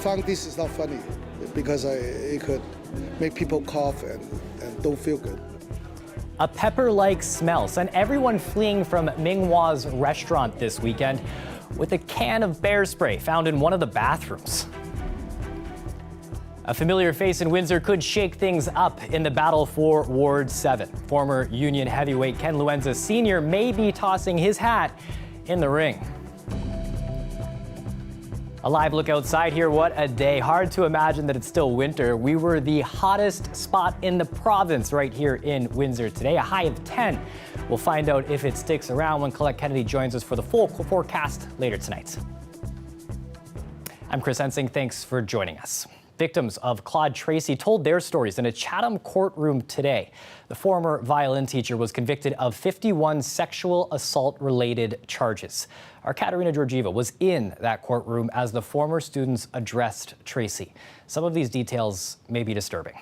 found this is not funny because it could make people cough and don't feel good. A pepper-like smell sent everyone fleeing from Minghwa's restaurant this weekend with a can of bear spray found in one of the bathrooms. A familiar face in Windsor could shake things up in the battle for Ward 7. Former Union heavyweight Ken Lewenza Sr. may be tossing his hat in the ring. A live look outside here. What a day. Hard to imagine that it's still winter. We were the hottest spot in the province right here in Windsor today, a high of 10. We'll find out if it sticks around when Colette Kennedy joins us for the full forecast later tonight. I'm Chris Ensing. Thanks for joining us. Victims of Claude Tracy told their stories in a Chatham courtroom today. The former violin teacher was convicted of 51 sexual assault-related charges. Our Katerina Georgieva was in that courtroom as the former students addressed Tracy. Some of these details may be disturbing.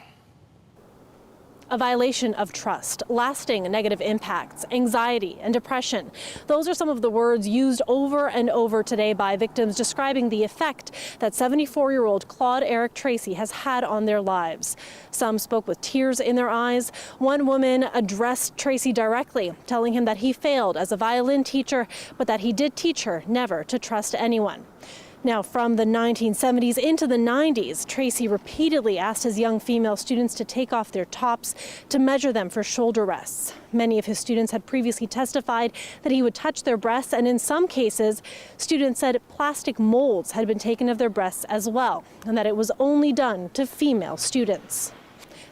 A violation of trust, lasting negative impacts, anxiety and depression. Those are some of the words used over and over today by victims describing the effect that 74-year-old Claude Eric Tracy has had on their lives. Some spoke with tears in their eyes. One woman addressed Tracy directly, telling him that he failed as a violin teacher, but that he did teach her never to trust anyone. Now, from the 1970s into the 90s, Tracy repeatedly asked his young female students to take off their tops to measure them for shoulder rests. Many of his students had previously testified that he would touch their breasts, and in some cases, students said plastic molds had been taken of their breasts as well, and that it was only done to female students.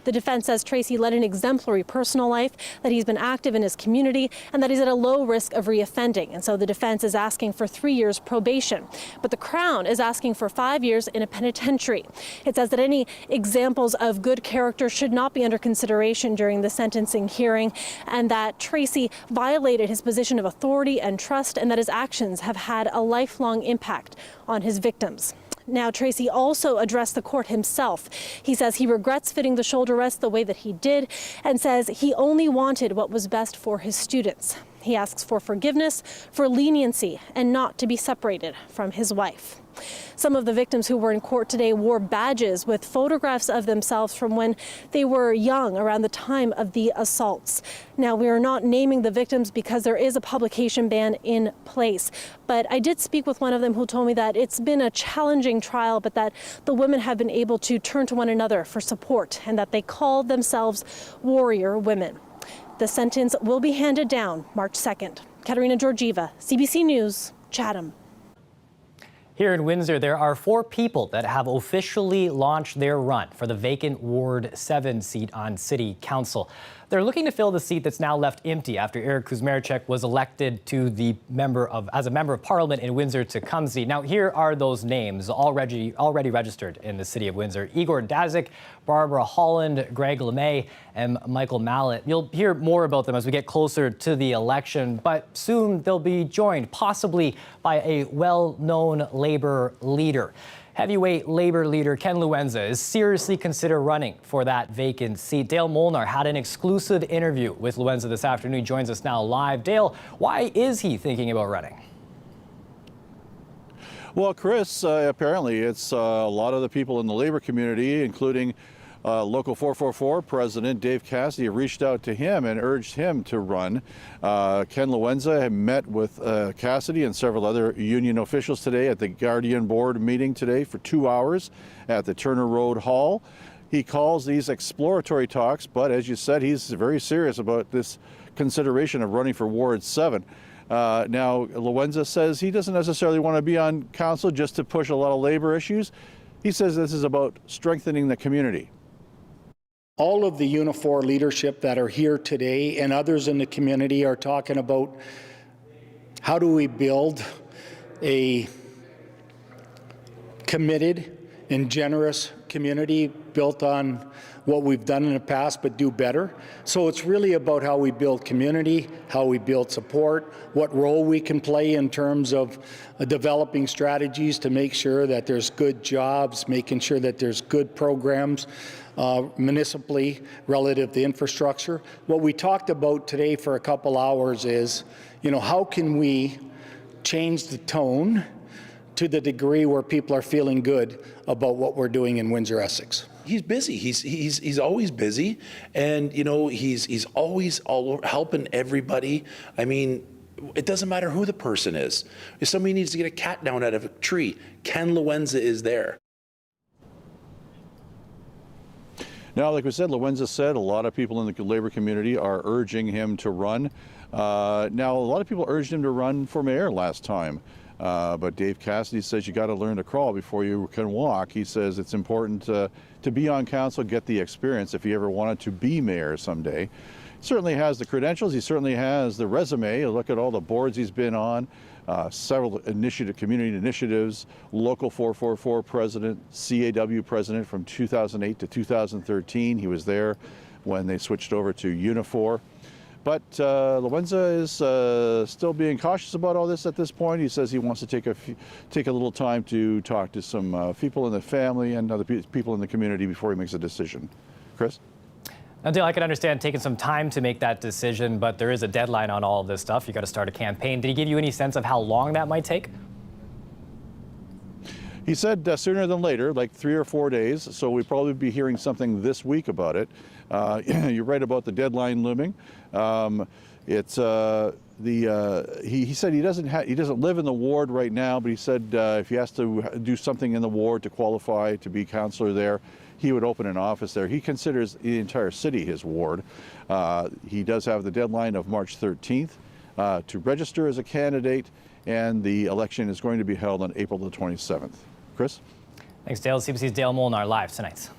The defense says Tracy led an exemplary personal life, that he's been active in his community, and that he's at a low risk of reoffending. And so the defense is asking for 3 years probation. But the Crown is asking for 5 years in a penitentiary. It says that any examples of good character should not be under consideration during the sentencing hearing, and that Tracy violated his position of authority and trust, and that his actions have had a lifelong impact on his victims. Now, Tracy also addressed the court himself. He says he regrets fitting the shoulder rest the way that he did and says he only wanted what was best for his students. He asks for forgiveness, for leniency, and not to be separated from his wife. Some of the victims who were in court today wore badges with photographs of themselves from when they were young, around the time of the assaults. Now, we are not naming the victims because there is a publication ban in place. But I did speak with one of them who told me that it's been a challenging trial, but that the women have been able to turn to one another for support and that they call themselves warrior women. The sentence will be handed down March 2nd. Katerina Georgieva, CBC News, Chatham. Here in Windsor, there are 4 people that have officially launched their run for the vacant Ward 7 seat on City Council. They're looking to fill the seat that's now left empty after Eric Kuzmarczyk was elected to the as a member of Parliament in Windsor-Tecumseh. Now, here are those names already registered in the city of Windsor: Igor Dazik, Barbara Holland, Greg LeMay, and Michael Mallet. You'll hear more about them as we get closer to the election, but soon they'll be joined possibly by a well-known Labour leader. Heavyweight Labour leader Ken Lewenza is seriously considering running for that vacant seat. Dale Molnar had an exclusive interview with Lewenza this afternoon. He joins us now live. Dale, why is he thinking about running? Well, Chris, apparently it's a lot of the people in the Labour community, including Local 444 President Dave Cassidy, reached out to him and urged him to run. Ken Lewenza had met with Cassidy and several other union officials today at the Guardian Board meeting today for 2 hours at the Turner Road Hall. He calls these exploratory talks, but as you said, he's very serious about this consideration of running for Ward 7. Now, Lewenza says he doesn't necessarily want to be on council just to push a lot of labor issues. He says this is about strengthening the community. All of the Unifor leadership that are here today and others in the community are talking about how do we build a committed and generous community built on what we've done in the past, but do better. So it's really about how we build community, how we build support, what role we can play in terms of developing strategies to make sure that there's good jobs, making sure that there's good programs municipally relative to infrastructure. What we talked about today for a couple hours is, how can we change the tone to the degree where people are feeling good about what we're doing in Windsor, Essex. He's busy. He's always busy, and you know he's always all over helping everybody. I mean, it doesn't matter who the person is. If somebody needs to get a cat down out of a tree, Ken Lewenza is there. Now, like we said, Lewenza said a lot of people in the Labour community are urging him to run. Now, a lot of people urged him to run for mayor last time. But Dave Cassidy says you got to learn to crawl before you can walk. He says it's important to be on council, get the experience if he ever wanted to be mayor someday. He certainly has the credentials. He certainly has the resume. Look at all the boards he's been on, several community initiatives, local 444 president, CAW president from 2008 to 2013. He was there when they switched over to Unifor. But Lewenza is still being cautious about all this at this point. He says he wants to take a little time to talk to some people in the family and other people in the community before he makes a decision. Chris? Now, Dale, I can understand taking some time to make that decision, but there is a deadline on all of this stuff. You got to start a campaign. Did he give you any sense of how long that might take? He said sooner than later, like 3 or 4 days. So we'll probably be hearing something this week about it. You're right about the deadline looming. He said he doesn't live in the ward right now, but he said if he has to do something in the ward to qualify to be councillor there, he would open an office there. He considers the entire city his ward. He does have the deadline of March 13th to register as a candidate, and the election is going to be held on April the 27th. Chris? Thanks, Dale. CBC's Dale Molnar live tonight.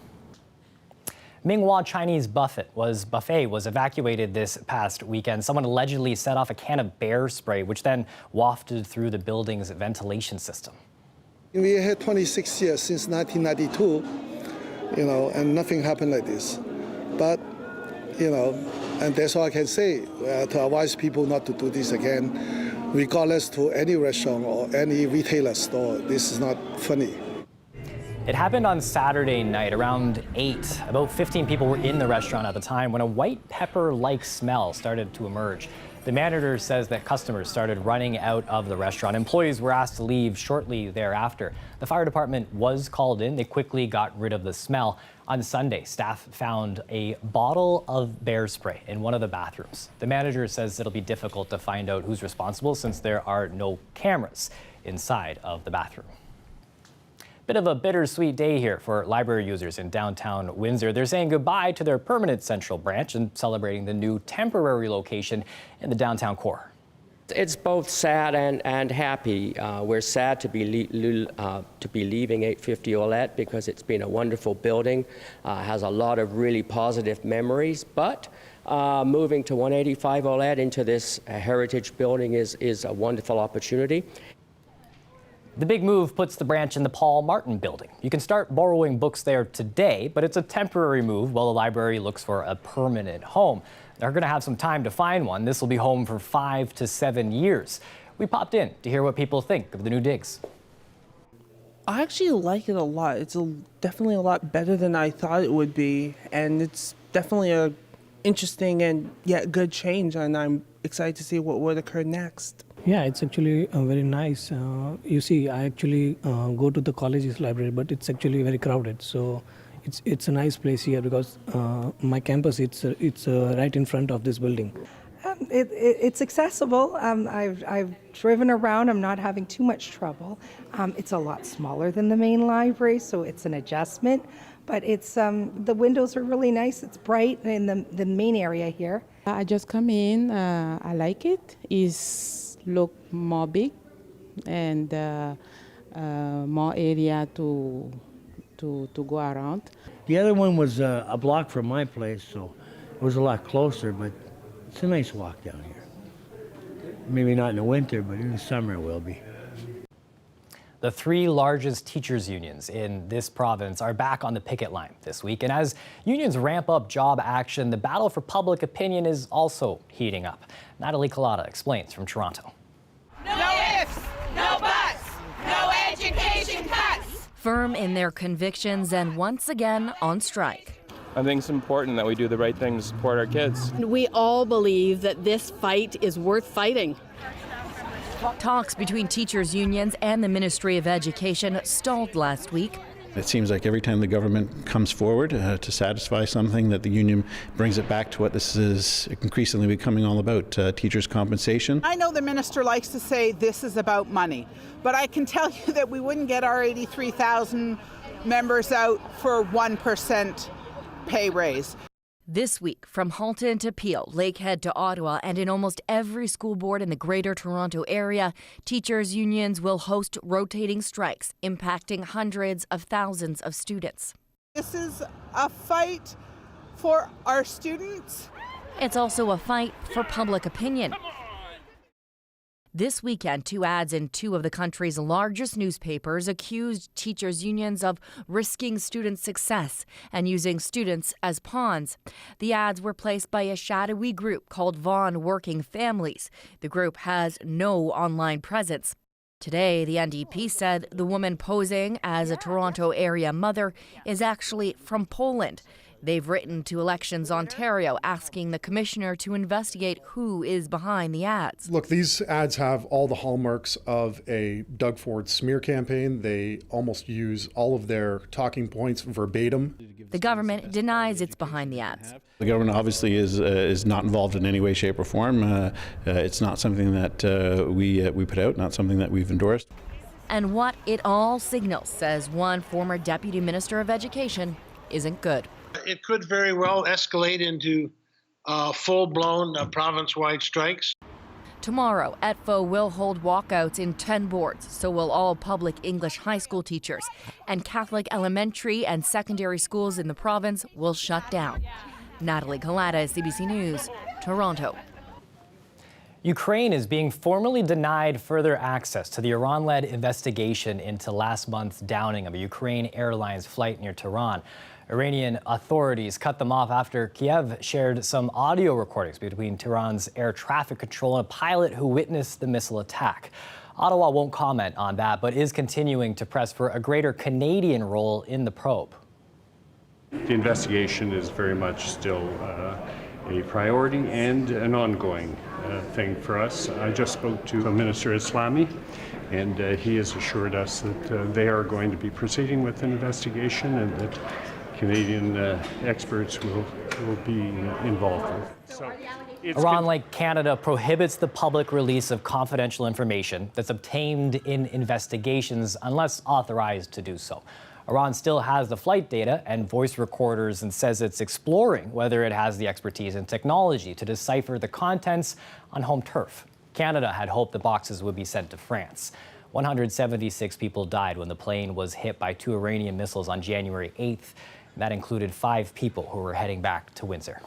Minghua Chinese buffet was evacuated this past weekend. Someone allegedly set off a can of bear spray, which then wafted through the building's ventilation system. We had 26 years since 1992. And nothing happened like this. But, and that's all I can say to advise people not to do this again, regardless to any restaurant or any retailer store. This is not funny. It happened on Saturday night around 8. About 15 people were in the restaurant at the time when a white pepper-like smell started to emerge. The manager says that customers started running out of the restaurant. Employees were asked to leave shortly thereafter. The fire department was called in. They quickly got rid of the smell. On Sunday, staff found a bottle of bear spray in one of the bathrooms. The manager says it'll be difficult to find out who's responsible since there are no cameras inside of the bathroom. Bit of a bittersweet day here for library users in downtown Windsor. They're saying goodbye to their permanent central branch and celebrating the new temporary location in the downtown core. It's both sad and happy. We're sad to be leaving 850 Olette because it's been a wonderful building, has a lot of really positive memories, but moving to 185 Olette into this heritage building is a wonderful opportunity. The big move puts the branch in the Paul Martin building. You can start borrowing books there today, but it's a temporary move while the library looks for a permanent home. They're going to have some time to find one. This will be home for 5 to 7 years. We popped in to hear what people think of the new digs. I actually like it a lot. It's definitely a lot better than I thought it would be, and it's definitely a interesting and yet good change, and I'm excited to see what would occur next. Yeah, it's actually very nice. You see, I actually go to the college's library, but it's actually very crowded. So it's a nice place here because my campus, it's right in front of this building. It's accessible. I've driven around. I'm not having too much trouble. It's a lot smaller than the main library, so it's an adjustment. But it's the windows are really nice. It's bright in the main area here. I just come in. I like it. It's look more big and more area to go around. The other one was a block from my place, so it was a lot closer, but it's a nice walk down here. Maybe not in the winter, but in the summer it will be. The 3 largest teachers' unions in this province are back on the picket line this week. And as unions ramp up job action, the battle for public opinion is also heating up. Natalie Collada explains from Toronto. No ifs, no buts, no education cuts. Firm in their convictions and once again on strike. I think it's important that we do the right thing to support our kids. We all believe that this fight is worth fighting. Talks between teachers' unions and the Ministry of Education stalled last week. It seems like every time the government comes forward to satisfy something, that the union brings it back to what this is increasingly becoming all about, teachers' compensation. I know the minister likes to say this is about money, but I can tell you that we wouldn't get our 83,000 members out for 1% pay raise. This week, from Halton to Peel, Lakehead to Ottawa, and in almost every school board in the Greater Toronto Area, teachers' unions will host rotating strikes, impacting hundreds of thousands of students. This is a fight for our students. It's also a fight for public opinion. This weekend, 2 ads in 2 of the country's largest newspapers accused teachers' unions of risking student success and using students as pawns. The ads were placed by a shadowy group called Vaughan Working Families. The group has no online presence. Today, the NDP said the woman posing as a Toronto area mother is actually from Poland. They've written to Elections Ontario asking the commissioner to investigate who is behind the ads. Look, these ads have all the hallmarks of a Doug Ford smear campaign. They almost use all of their talking points verbatim. The government denies it's behind the ads. The government obviously is not involved in any way, shape, or form. It's not something that we put out, not something that we've endorsed. And what it all signals, says one former Deputy Minister of Education, isn't good. It could very well escalate into full-blown province-wide strikes. Tomorrow, ETFO will hold walkouts in 10 boards, so will all public English high school teachers. And Catholic elementary and secondary schools in the province will shut down. Natalie Collada, CBC News, Toronto. Ukraine is being formally denied further access to the Iran-led investigation into last month's downing of a Ukraine Airlines flight near Tehran. Iranian authorities cut them off after Kiev shared some audio recordings between Tehran's air traffic control and a pilot who witnessed the missile attack. Ottawa won't comment on that, but is continuing to press for a greater Canadian role in the probe. The investigation is very much still a priority and an ongoing thing for us. I just spoke to Minister Islami, and he has assured us that they are going to be proceeding with an investigation and that Canadian experts will be involved with. So Iran, like Canada, prohibits the public release of confidential information that's obtained in investigations unless authorized to do so. Iran still has the flight data and voice recorders and says it's exploring whether it has the expertise and technology to decipher the contents on home turf. Canada had hoped the boxes would be sent to France. 176 people died when the plane was hit by 2 Iranian missiles on January 8th. That included 5 people who were heading back to Windsor.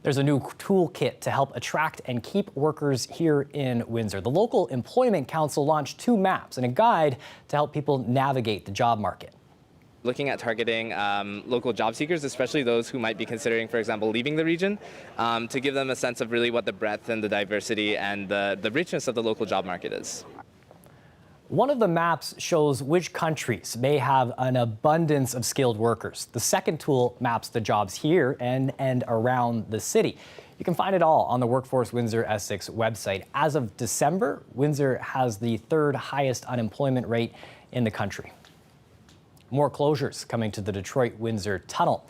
There's a new toolkit to help attract and keep workers here in Windsor. The local employment council launched 2 maps and a guide to help people navigate the job market. Looking at targeting local job seekers, especially those who might be considering, for example, leaving the region, to give them a sense of really what the breadth and the diversity and the richness of the local job market is. One of the maps shows which countries may have an abundance of skilled workers. The second tool maps the jobs here and around the city. You can find it all on the Workforce Windsor Essex website. As of December, Windsor has the 3rd highest unemployment rate in the country. More closures coming to the Detroit-Windsor Tunnel.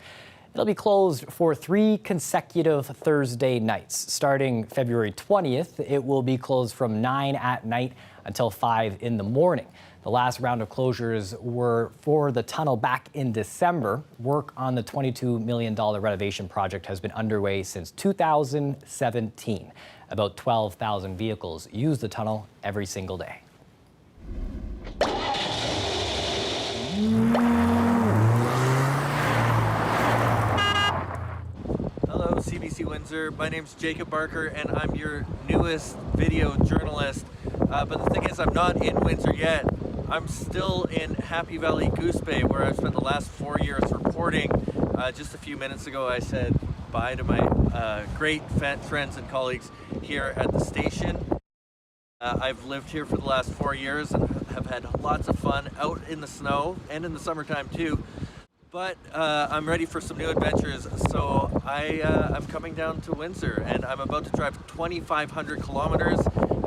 It'll be closed for 3 consecutive Thursday nights. Starting February 20th, it will be closed from 9 at night until 5 in the morning. The last round of closures were for the tunnel back in December. Work on the $22 million renovation project has been underway since 2017. About 12,000 vehicles use the tunnel every single day. Hello, CBC Windsor. My name's Jacob Barker, and I'm your newest video journalist. But the thing is, I'm not in Windsor yet. I'm still in Happy Valley Goose Bay, where I've spent the last 4 years reporting. Just a few minutes ago, I said bye to my great friends and colleagues here at the station. I've lived here for the last 4 years and have had lots of fun out in the snow and in the summertime too. But I'm ready for some new adventures, so I'm coming down to Windsor, and I'm about to drive 2,500 kilometers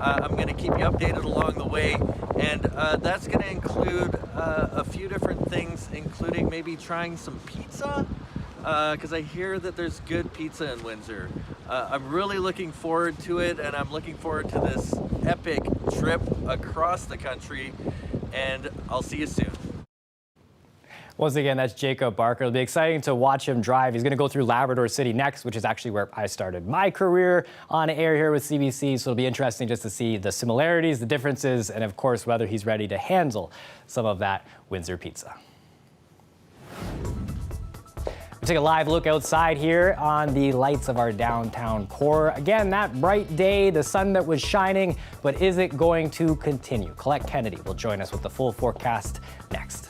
I'm going to keep you updated along the way, and that's going to include a few different things, including maybe trying some pizza, because I hear that there's good pizza in Windsor. I'm really looking forward to it, and I'm looking forward to this epic trip across the country, and I'll see you soon. Once again, that's Jacob Barker. It'll be exciting to watch him drive. He's going to go through Labrador City next, which is actually where I started my career on air here with CBC. So it'll be interesting just to see the similarities, the differences, and of course, whether he's ready to handle some of that Windsor pizza. We take a live look outside here on the lights of our downtown core. Again, that bright day, the sun that was shining, but is it going to continue? Colette Kennedy will join us with the full forecast next.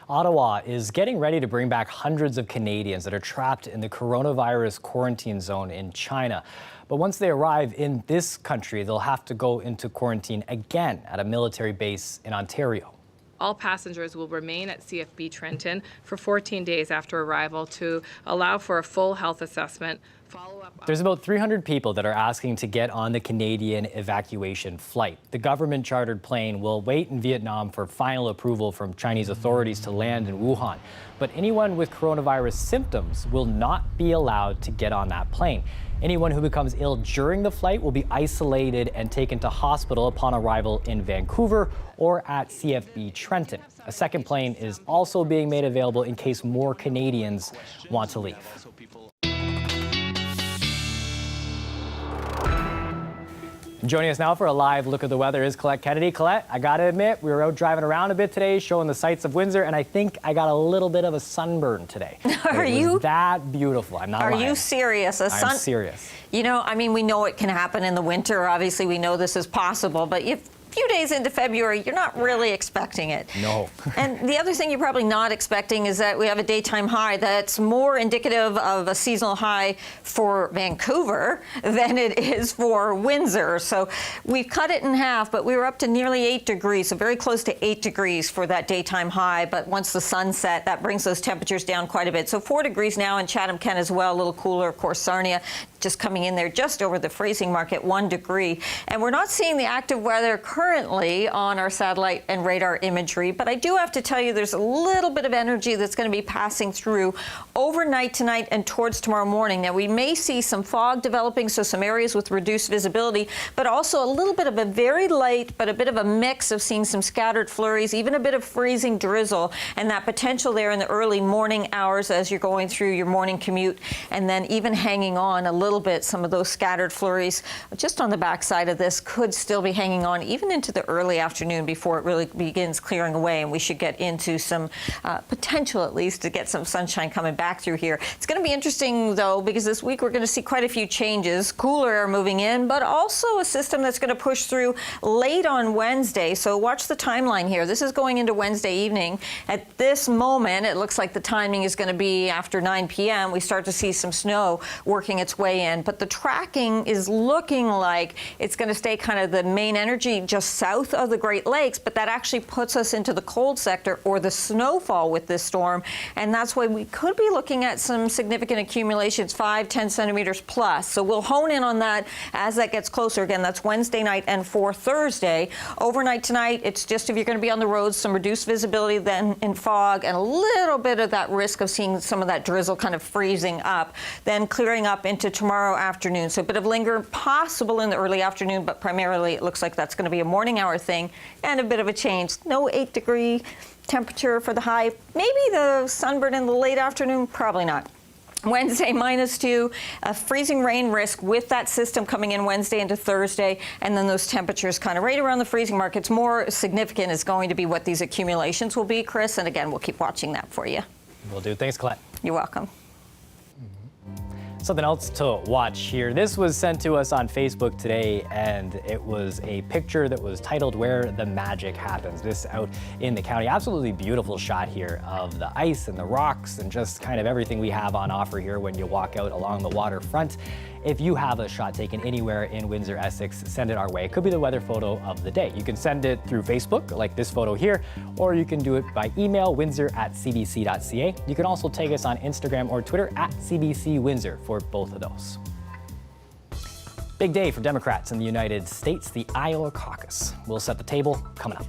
Ottawa is getting ready to bring back hundreds of Canadians that are trapped in the coronavirus quarantine zone in China. But once they arrive in this country, they'll have to go into quarantine again at a military base in Ontario. All passengers will remain at CFB Trenton for 14 days after arrival to allow for a full health assessment. There's about 300 people that are asking to get on the Canadian evacuation flight. The government-chartered plane will wait in Vietnam for final approval from Chinese authorities to land in Wuhan. But anyone with coronavirus symptoms will not be allowed to get on that plane. Anyone who becomes ill during the flight will be isolated and taken to hospital upon arrival in Vancouver or at CFB Trenton. A second plane is also being made available in case more Canadians want to leave. Joining us now for a live look at the weather is Colette Kennedy. Colette, I gotta admit, we were out driving around a bit today, showing the sights of Windsor, and I think I got a little bit of a sunburn today. Are you that beautiful? I'm not lying. Are you serious? I'm serious. You know, I mean, we know it can happen in the winter. Obviously, we know this is possible, but if few days into February, you're not really expecting it. No. And the other thing you're probably not expecting is that we have a daytime high that's more indicative of a seasonal high for Vancouver than it is for Windsor. So we've cut it in half, but we were up to nearly 8 degrees, so very close to 8 degrees for that daytime high. But once the sun set, that brings those temperatures down quite a bit. So 4 degrees now in Chatham-Kent as well, a little cooler. Of course, Sarnia just coming in there just over the freezing mark at 1 degree. And we're not seeing the active weather currently on our satellite and radar imagery, but I do have to tell you there's a little bit of energy that's going to be passing through overnight tonight and towards tomorrow morning. Now, we may see some fog developing, so some areas with reduced visibility, but also a little bit of a very light, but a bit of a mix of seeing some scattered flurries, even a bit of freezing drizzle, and that potential there in the early morning hours as you're going through your morning commute, and then even hanging on a little bit, some of those scattered flurries just on the backside of this could still be hanging on even into the early afternoon before it really begins clearing away, and we should get into some potential, at least, to get some sunshine coming back through here. It's going to be interesting, though, because this week we're going to see quite a few changes. Cooler air moving in, but also a system that's going to push through late on Wednesday. So watch the timeline here. This is going into Wednesday evening. At this moment, it looks like the timing is going to be after 9 p.m. We start to see some snow working its way in, but the tracking is looking like it's going to stay kind of the main energy just south of the Great Lakes, but that actually puts us into the cold sector or the snowfall with this storm, and that's why we could be looking at some significant accumulations, 5-10 centimeters plus. So we'll hone in on that as that gets closer. Again, that's Wednesday night and for Thursday. Overnight tonight, it's just if you're going to be on the roads, some reduced visibility then in fog and a little bit of that risk of seeing some of that drizzle kind of freezing up, then clearing up into tomorrow afternoon. So a bit of linger possible in the early afternoon, but primarily it looks like that's going to be a morning hour thing and a bit of a change. No 8-degree temperature for the high. Maybe the sunburn in the late afternoon, probably not. Wednesday, -2, a freezing rain risk with that system coming in Wednesday into Thursday, and then those temperatures kind of right around the freezing mark. It's more significant is going to be what these accumulations will be, Chris, and again, we'll keep watching that for you. Will do. Thanks, Colette. You're welcome. Something else to watch here. This was sent to us on Facebook today, and it was a picture that was titled "Where the Magic Happens." This out in the county. Absolutely beautiful shot here of the ice and the rocks and just kind of everything we have on offer here when you walk out along the waterfront. If you have a shot taken anywhere in Windsor, Essex, send it our way. It could be the weather photo of the day. You can send it through Facebook, like this photo here, or you can do it by email, windsor@cbc.ca. You can also tag us on Instagram or Twitter @CBC Windsor for both of those. Big day for Democrats in the United States, the Iowa caucus. We'll set the table coming up.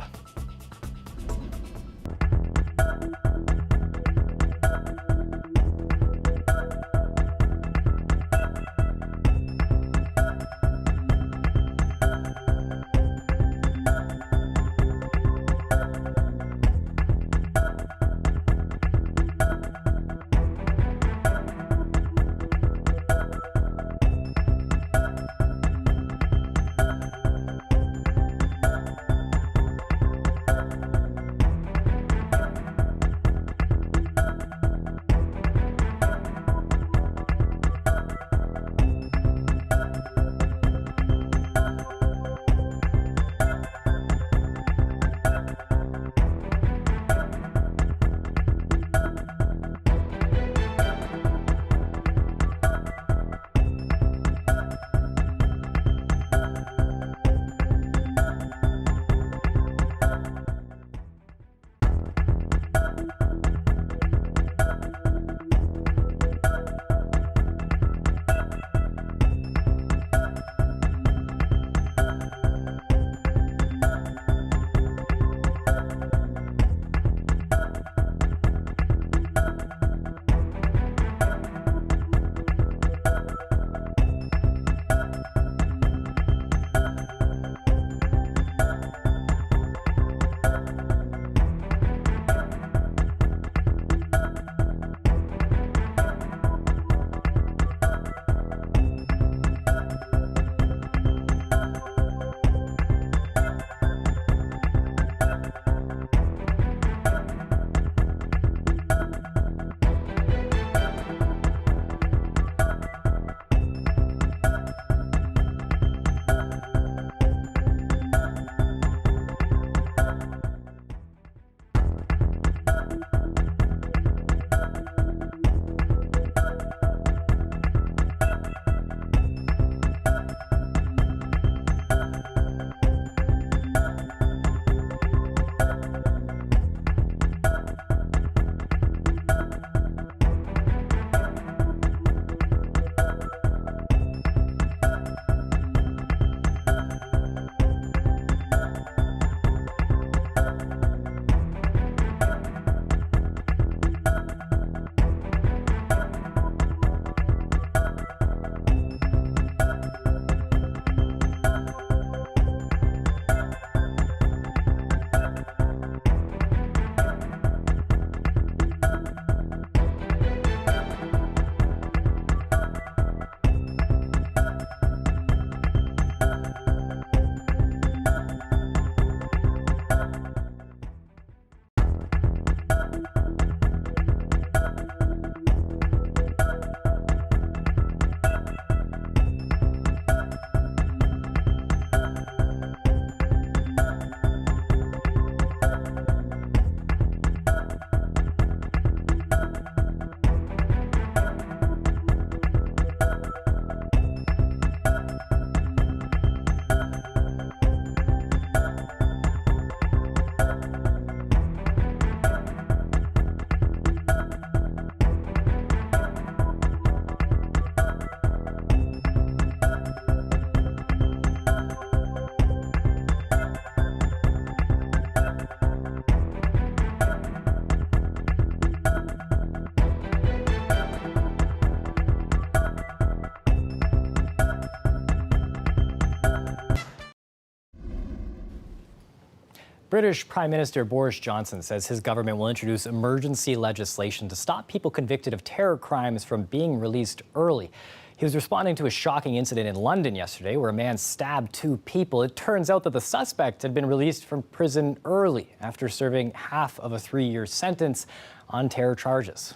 British Prime Minister Boris Johnson says his government will introduce emergency legislation to stop people convicted of terror crimes from being released early. He was responding to a shocking incident in London yesterday where a man stabbed 2 people. It turns out that the suspect had been released from prison early after serving half of a 3-year sentence on terror charges.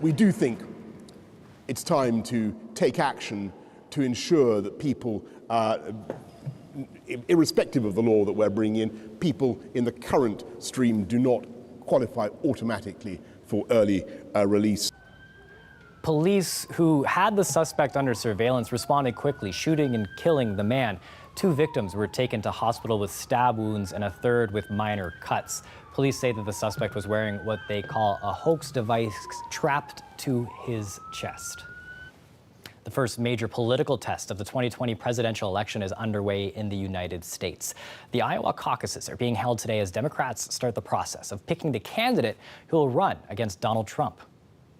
We do think it's time to take action to ensure that people, irrespective of the law that we're bringing in, people in the current stream do not qualify automatically for early release. Police who had the suspect under surveillance responded quickly, shooting and killing the man. 2 victims were taken to hospital with stab wounds and a third with minor cuts. Police say that the suspect was wearing what they call a hoax device strapped to his chest. The first major political test of the 2020 presidential election is underway in the United States. The Iowa caucuses are being held today as Democrats start the process of picking the candidate who will run against Donald Trump.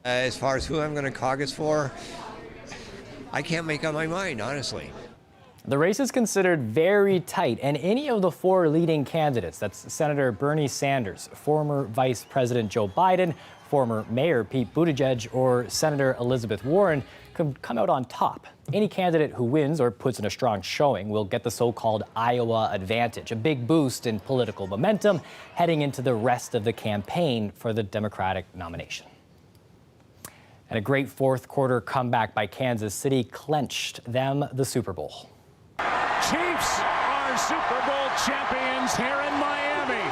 As far as who I'm going to caucus for, I can't make up my mind, honestly. The race is considered very tight, and any of the 4 leading candidates, that's Senator Bernie Sanders, former Vice President Joe Biden, former Mayor Pete Buttigieg, or Senator Elizabeth Warren, could come out on top. Any candidate who wins or puts in a strong showing will get the so-called Iowa advantage, a big boost in political momentum heading into the rest of the campaign for the Democratic nomination. And a great fourth quarter comeback by Kansas City clinched them the Super Bowl. Chiefs are Super Bowl champions here in Miami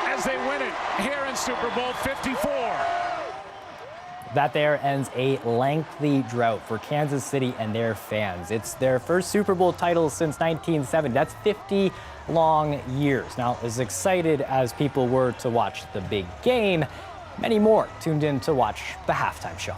as they win it here in Super Bowl 54. That there ends a lengthy drought for Kansas City and their fans. It's their first Super Bowl title since 1970. That's 50 long years. Now, as excited as people were to watch the big game, many more tuned in to watch the halftime show.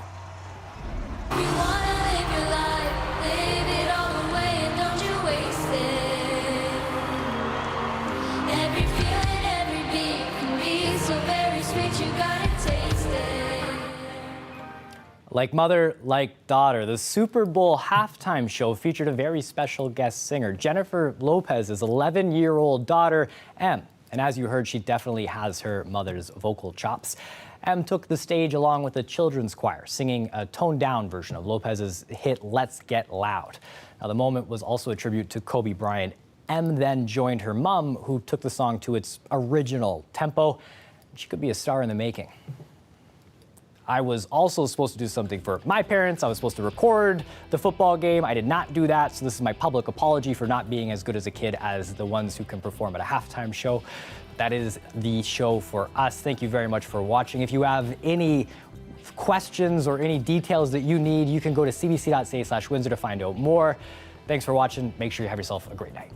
Like mother, like daughter, the Super Bowl halftime show featured a very special guest singer, Jennifer Lopez's 11-year-old daughter, Em. And as you heard, she definitely has her mother's vocal chops. Em took the stage along with a children's choir, singing a toned-down version of Lopez's hit, Let's Get Loud. Now, the moment was also a tribute to Kobe Bryant. Em then joined her mom, who took the song to its original tempo. She could be a star in the making. I was also supposed to do something for my parents. I was supposed to record the football game. I did not do that, so this is my public apology for not being as good as a kid as the ones who can perform at a halftime show. That is the show for us. Thank you very much for watching. If you have any questions or any details that you need, you can go to cbc.ca/Windsor to find out more. Thanks for watching. Make sure you have yourself a great night.